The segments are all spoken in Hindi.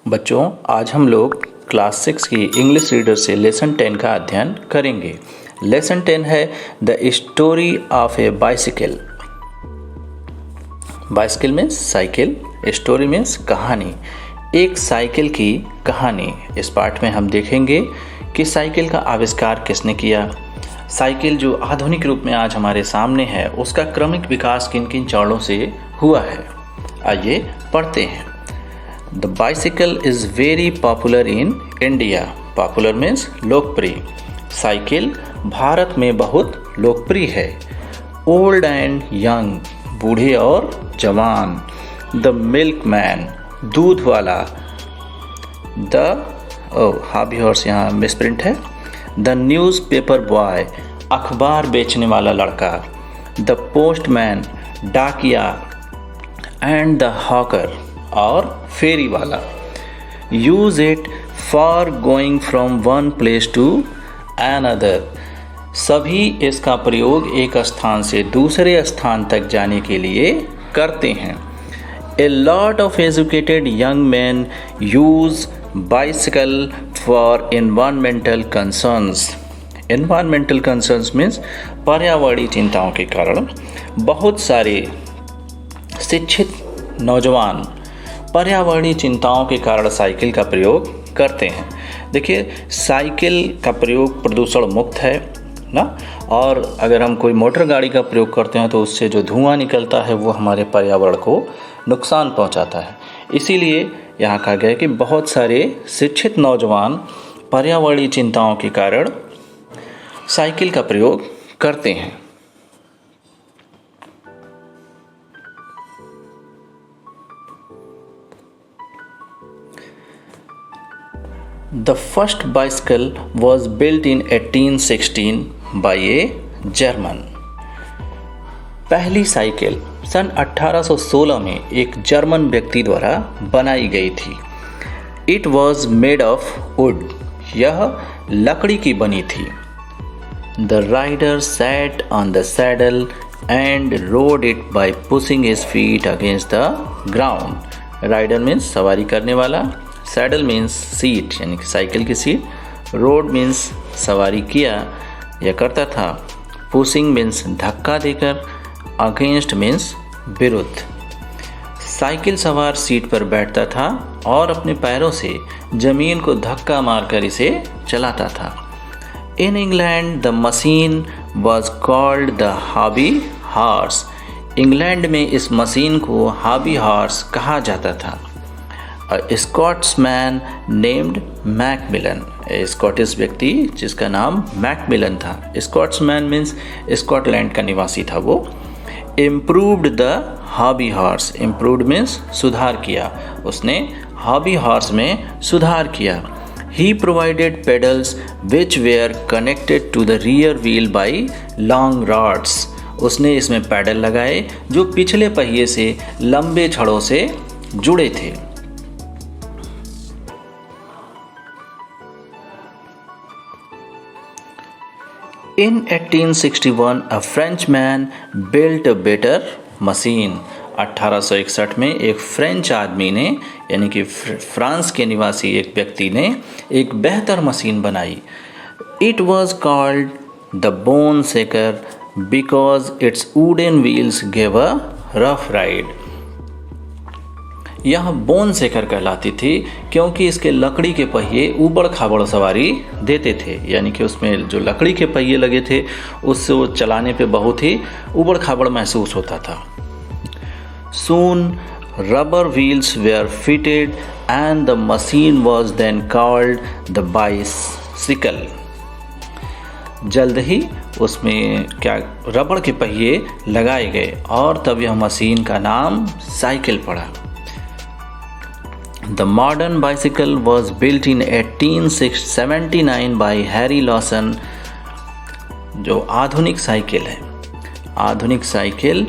बच्चों, आज हम लोग क्लास 6 की इंग्लिश रीडर से लेसन 10 का अध्ययन करेंगे। लेसन 10 है the story of A bicycle. Bicycle means cycle, story means कहानी, एक साइकिल की कहानी। इस पाठ में हम देखेंगे कि साइकिल का आविष्कार किसने किया, साइकिल जो आधुनिक रूप में आज हमारे सामने है उसका क्रमिक विकास किन किन चरणों से हुआ है। आइए पढ़ते हैं। The bicycle is very popular in India. Popular means लोकप्रिय। साइकिल भारत में बहुत लोकप्रिय है। Old and young, बूढ़े और जवान। The milkman, दूध वाला। The हाबी हॉर्स यहाँ मिसप्रिंट है। The newspaper boy, अखबार बेचने वाला लड़का। The postman, डाकिया। And the hawker, और फेरी वाला। Use it for going from one place to another, सभी इसका प्रयोग एक स्थान से दूसरे स्थान तक जाने के लिए करते हैं। A lot of educated young man use bicycle for environmental concerns. Environmental concerns means पर्यावरणीय चिंताओं के कारण बहुत सारे शिक्षित नौजवान पर्यावरणीय चिंताओं के कारण साइकिल का प्रयोग करते हैं। देखिए, साइकिल का प्रयोग प्रदूषण मुक्त है ना, और अगर हम कोई मोटर गाड़ी का प्रयोग करते हैं तो उससे जो धुआं निकलता है वो हमारे पर्यावरण को नुकसान पहुंचाता है। इसीलिए यहाँ कहा गया है कि बहुत सारे शिक्षित नौजवान पर्यावरणीय चिंताओं के कारण साइकिल का प्रयोग करते हैं। The first bicycle was built in 1816 by a German. पहली साइकिल सन 1816 में एक जर्मन व्यक्ति द्वारा बनाई गई थी। It was made of wood. यह लकड़ी की बनी थी। The rider sat on the saddle and rode it by pushing his feet against the ground. Rider means सवारी करने वाला, सैडल मीन्स सीट यानी कि साइकिल की सीट, रोड मीन्स सवारी किया या करता था, पुशिंग मीन्स धक्का देकर, अगेंस्ट मीन्स विरुद्ध। साइकिल सवार सीट पर बैठता था और अपने पैरों से जमीन को धक्का मारकर इसे चलाता था। In England the machine was called the hobby horse. England में इस मशीन को हॉबी हॉर्स कहा जाता था। A Scotsman named Macmillan, Scottish व्यक्ति जिसका नाम मैकमिलन था। स्कॉट्समैन मीन्स स्कॉटलैंड का निवासी था वो। Improved the hobby horse, improved means सुधार किया, उसने हॉबी हॉर्स में सुधार किया। He provided pedals which were connected to the rear wheel by long rods. उसने इसमें पैडल लगाए जो पिछले पहिए से लंबे छड़ों से जुड़े थे। In 1861, a Frenchman built a better machine. 1861 में एक फ्रेंच आदमी ने यानी कि फ्रांस के निवासी एक व्यक्ति ने एक बेहतर मशीन बनाई। It was called the bone shaker because its wooden wheels gave a rough ride. यह बोन शेकर कहलाती थी क्योंकि इसके लकड़ी के पहिए ऊबड़ खाबड़ सवारी देते थे, यानी कि उसमें जो लकड़ी के पहिए लगे थे उससे वो चलाने पे बहुत ही ऊबड़ खाबड़ महसूस होता था। Soon rubber wheels were fitted and the machine was then called the bicycle. जल्द ही उसमें क्या रबड़ के पहिए लगाए गए और तब यह मशीन का नाम साइकिल पड़ा। The modern bicycle was built in 1879 by Harry Lawson. जो आधुनिक साइकिल है, आधुनिक साइकिल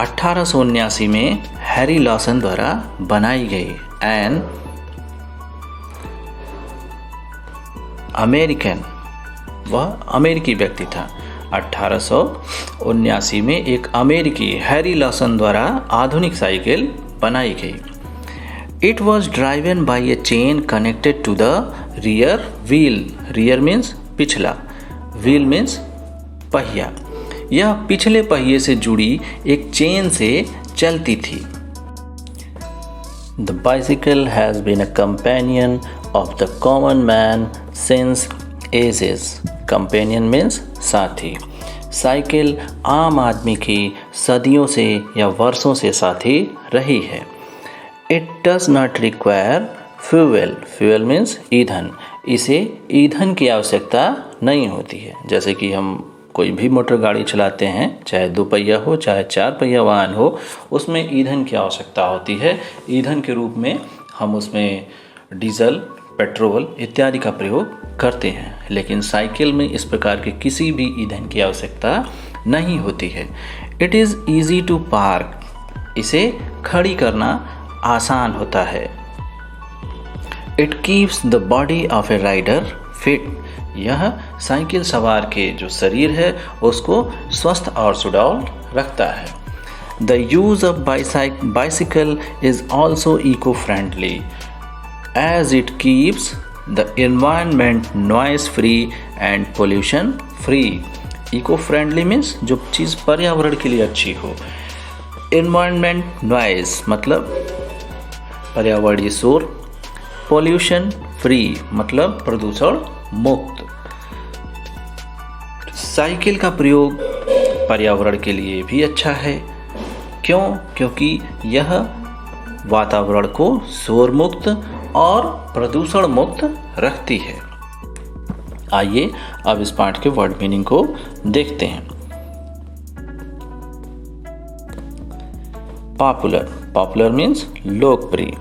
1879 में हैरी लॉसन द्वारा बनाई गई। एंड अमेरिकन, वह अमेरिकी व्यक्ति था। 1879 में एक अमेरिकी हैरी लॉसन द्वारा आधुनिक साइकिल बनाई गई। It was driven by a chain connected to the rear wheel. Rear means पिछला, wheel means पहिया। यह पिछले पहिए से जुड़ी एक चेन से चलती थी। The bicycle has been a companion of the common man since ages. Companion means साथी। साइकिल आम आदमी की सदियों से या वर्षों से साथी रही है। It does not require fuel. Fuel means ईंधन। इसे ईंधन की आवश्यकता नहीं होती है। जैसे कि हम कोई भी मोटर गाड़ी चलाते हैं, चाहे 2 पहिया हो चाहे 4 पहिया वाहन हो, उसमें ईंधन की आवश्यकता होती है। ईंधन के रूप में हम उसमें डीजल, पेट्रोल इत्यादि का प्रयोग करते हैं, लेकिन साइकिल में इस प्रकार के किसी भी ईंधन की आवश्यकता नहीं होती है। It is easy to park. इसे खड़ी करना आसान होता है। It keeps the body of a rider fit. यह साइकिल सवार के जो शरीर है उसको स्वस्थ और सुडौल रखता है। The use of bicycle is also eco friendly as it keeps the environment noise free and pollution free. Eco friendly means जो चीज़ पर्यावरण के लिए अच्छी हो। एनवायरनमेंट नॉइस मतलब पर्यावरणीय शोर। पोल्यूशन फ्री मतलब प्रदूषण मुक्त। साइकिल का प्रयोग पर्यावरण के लिए भी अच्छा है। क्यों? क्योंकि यह वातावरण को शोर मुक्त और प्रदूषण मुक्त रखती है। आइए अब इस पाठ के वर्ड मीनिंग को देखते हैं। पॉपुलर, पॉपुलर मीन्स लोकप्रिय।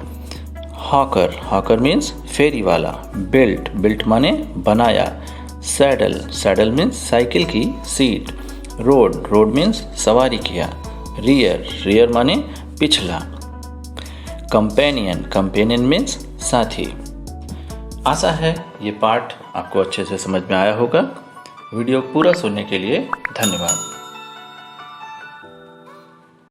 हॉकर, हॉकर मीन्स फेरी वाला। बिल्ट, बिल्ट माने बनाया। सैडल, सैडल मीन्स साइकिल की सीट। रोड, रोड मीन्स सवारी किया। रियर, रियर माने पिछला। कंपेनियन, कंपेनियन मीन्स साथी। आशा है ये पाठ आपको अच्छे से समझ में आया होगा। वीडियो पूरा सुनने के लिए धन्यवाद।